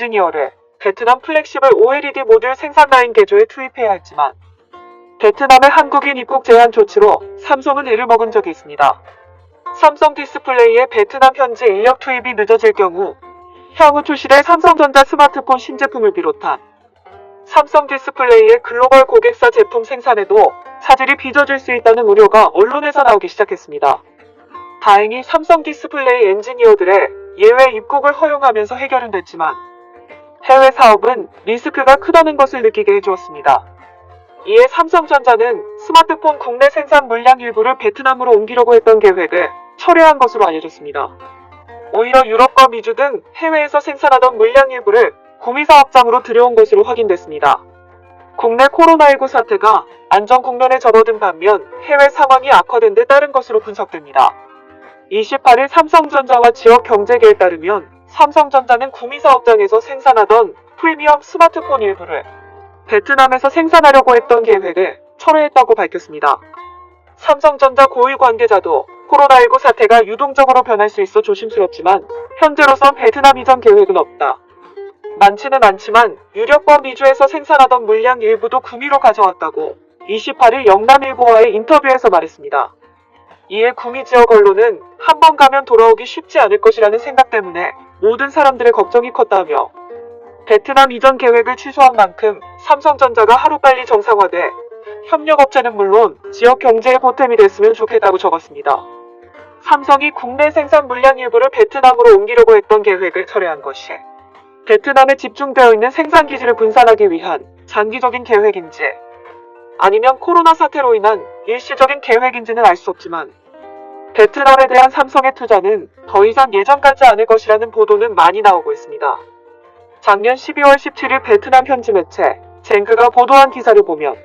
엔지니어를 베트남 플렉시블 OLED 모듈 생산 라인 개조에 투입해야 했지만 베트남의 한국인 입국 제한 조치로 삼성은 애를 먹은 적이 있습니다. 삼성 디스플레이의 베트남 현지 인력 투입이 늦어질 경우 향후 출시될 삼성전자 스마트폰 신제품을 비롯한 삼성 디스플레이의 글로벌 고객사 제품 생산에도 차질이 빚어질 수 있다는 우려가 언론에서 나오기 시작했습니다. 다행히 삼성 디스플레이 엔지니어들의 예외 입국을 허용하면서 해결은 됐지만 해외 사업은 리스크가 크다는 것을 느끼게 해주었습니다. 이에 삼성전자는 스마트폰 국내 생산 물량 일부를 베트남으로 옮기려고 했던 계획을 철회한 것으로 알려졌습니다. 오히려 유럽과 미주 등 해외에서 생산하던 물량 일부를 구미사업장으로 들여온 것으로 확인됐습니다. 국내 코로나19 사태가 안정 국면에 접어든 반면 해외 상황이 악화된 데 따른 것으로 분석됩니다. 28일 삼성전자와 지역 경제계에 따르면 삼성전자는 구미사업장에서 생산하던 프리미엄 스마트폰 일부를 베트남에서 생산하려고 했던 계획을 철회했다고 밝혔습니다. 삼성전자 고위 관계자도 코로나19 사태가 유동적으로 변할 수 있어 조심스럽지만 현재로선 베트남 이전 계획은 없다. 많지는 않지만 유럽과 미주에서 생산하던 물량 일부도 구미로 가져왔다고 28일 영남일보와의 인터뷰에서 말했습니다. 이에 구미 지역 언론은 한 번 가면 돌아오기 쉽지 않을 것이라는 생각 때문에 모든 사람들의 걱정이 컸다며 베트남 이전 계획을 취소한 만큼 삼성전자가 하루빨리 정상화돼 협력업체는 물론 지역 경제의 보탬이 됐으면 좋겠다고 적었습니다. 삼성이 국내 생산 물량 일부를 베트남으로 옮기려고 했던 계획을 철회한 것이 베트남에 집중되어 있는 생산 기지를 분산하기 위한 장기적인 계획인지 아니면 코로나 사태로 인한 일시적인 계획인지는 알 수 없지만 베트남에 대한 삼성의 투자는 더 이상 예전 같지 않을 것이라는 보도는 많이 나오고 있습니다. 작년 12월 17일 베트남 현지 매체 젠크가 보도한 기사를 보면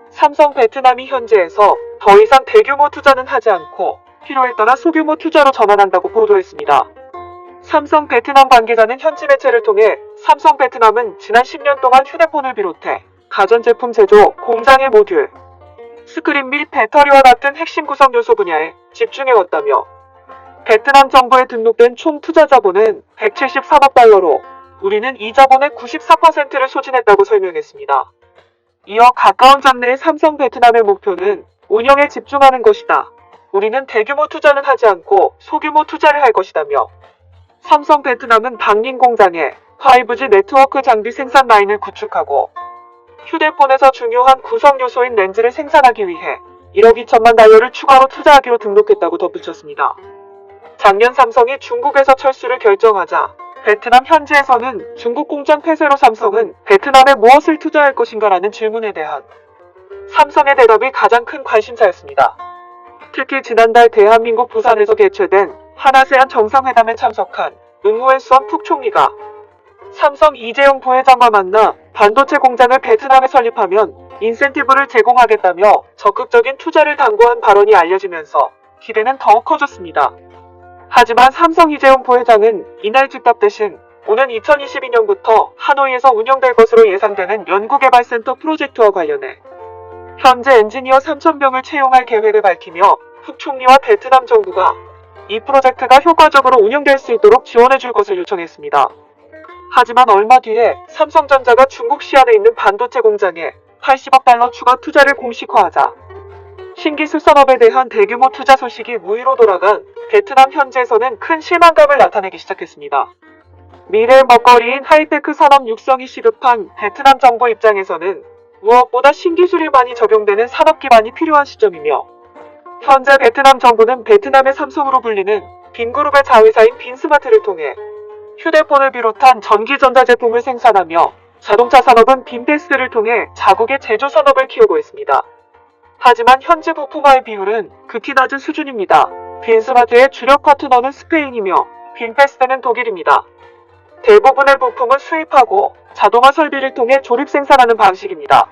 삼성 베트남이 현지에서 더 이상 대규모 투자는 하지 않고 필요에 따라 소규모 투자로 전환한다고 보도했습니다. 삼성 베트남 관계자는 현지 매체를 통해 삼성 베트남은 지난 10년 동안 휴대폰을 비롯해 가전제품 제조, 공장의 모듈, 스크린 및 배터리와 같은 핵심 구성 요소 분야에 집중해왔다며 베트남 정부에 등록된 총 투자 자본은 173억 달러로 우리는 이 자본의 94%를 소진했다고 설명했습니다. 이어 가까운 장래의 삼성 베트남의 목표는 운영에 집중하는 것이다. 우리는 대규모 투자는 하지 않고 소규모 투자를 할 것이다며 삼성 베트남은 방린 공장에 5G 네트워크 장비 생산 라인을 구축하고 휴대폰에서 중요한 구성 요소인 렌즈를 생산하기 위해 1억 2천만 달러를 추가로 투자하기로 등록했다고 덧붙였습니다. 작년 삼성이 중국에서 철수를 결정하자 베트남 현지에서는 중국 공장 폐쇄로 삼성은 베트남에 무엇을 투자할 것인가라는 질문에 대한 삼성의 대답이 가장 큰 관심사였습니다. 특히 지난달 대한민국 부산에서 개최된 한아세안 정상회담에 참석한 응우엔선副총리가 삼성 이재용 부회장과 만나 반도체 공장을 베트남에 설립하면 인센티브를 제공하겠다며 적극적인 투자를 당부한 발언이 알려지면서 기대는 더욱 커졌습니다. 하지만 삼성 이재용 부회장은 이날 즉답 대신 오는 2022년부터 하노이에서 운영될 것으로 예상되는 연구개발센터 프로젝트와 관련해 현재 엔지니어 3,000명을 채용할 계획을 밝히며副총리와 베트남 정부가 이 프로젝트가 효과적으로 운영될 수 있도록 지원해줄 것을 요청했습니다. 하지만 얼마 뒤에 삼성전자가 중국 시안에 있는 반도체 공장에 80억 달러 추가 투자를 공식화하자 신기술 산업에 대한 대규모 투자 소식이 무의로 돌아간 베트남 현지에서는 큰 실망감을 나타내기 시작했습니다. 미래의 먹거리인 하이테크 산업 육성이 시급한 베트남 정부 입장에서는 무엇보다 신기술이 많이 적용되는 산업 기반이 필요한 시점이며 현재 베트남 정부는 베트남의 삼성으로 불리는 빈그룹의 자회사인 빈스마트를 통해 휴대폰을 비롯한 전기전자제품을 생산하며 자동차 산업은 빈페스를 통해 자국의 제조 산업을 키우고 있습니다. 하지만 현재 부품화의 비율은 극히 낮은 수준입니다. 빈스마트의 주력 파트너는 스페인이며 빈페스는 독일입니다. 대부분의 부품은 수입하고 자동화 설비를 통해 조립 생산하는 방식입니다.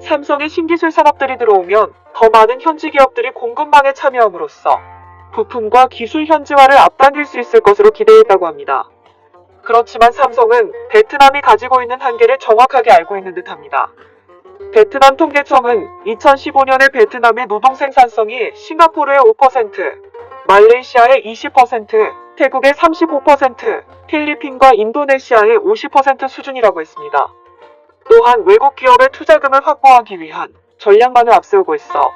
삼성의 신기술 산업들이 들어오면 더 많은 현지 기업들이 공급망에 참여함으로써 부품과 기술 현지화를 앞당길 수 있을 것으로 기대했다고 합니다. 그렇지만 삼성은 베트남이 가지고 있는 한계를 정확하게 알고 있는 듯합니다. 베트남 통계청은 2015년에 베트남의 노동 생산성이 싱가포르의 5%, 말레이시아의 20%, 태국의 35%, 필리핀과 인도네시아의 50% 수준이라고 했습니다. 또한 외국 기업의 투자금을 확보하기 위한 전략만을 앞세우고 있어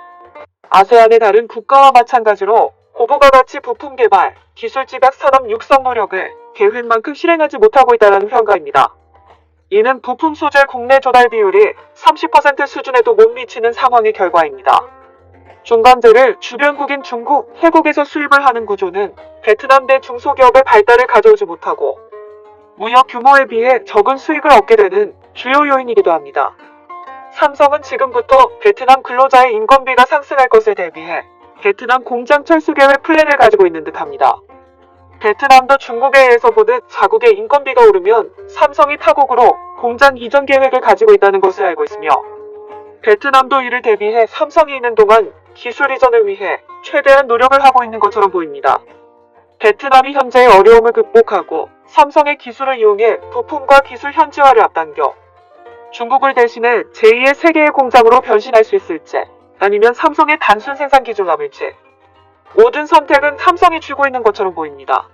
아세안의 다른 국가와 마찬가지로 고부가 가치 부품 개발, 기술 집약 산업 육성 노력을 계획만큼 실행하지 못하고 있다는 평가입니다. 이는 부품 소재 국내 조달 비율이 30% 수준에도 못 미치는 상황의 결과입니다. 중간재를 주변국인 중국, 태국에서 수입을 하는 구조는 베트남 내 중소기업의 발달을 가져오지 못하고 무역 규모에 비해 적은 수익을 얻게 되는 주요 요인이기도 합니다. 삼성은 지금부터 베트남 근로자의 인건비가 상승할 것을 대비해 베트남 공장 철수 계획 플랜을 가지고 있는 듯합니다. 베트남도 중국에 의해서 보듯 자국의 인건비가 오르면 삼성이 타국으로 공장 이전 계획을 가지고 있다는 것을 알고 있으며 베트남도 이를 대비해 삼성이 있는 동안 기술 이전을 위해 최대한 노력을 하고 있는 것처럼 보입니다. 베트남이 현재의 어려움을 극복하고 삼성의 기술을 이용해 부품과 기술 현지화를 앞당겨 중국을 대신해 제2의 세계의 공장으로 변신할 수 있을지 아니면 삼성의 단순 생산 기준을 남을지 모든 선택은 삼성이 쥐고 있는 것처럼 보입니다.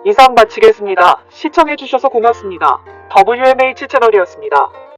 이상 마치겠습니다. 시청해주셔서 고맙습니다. WMH 채널이었습니다.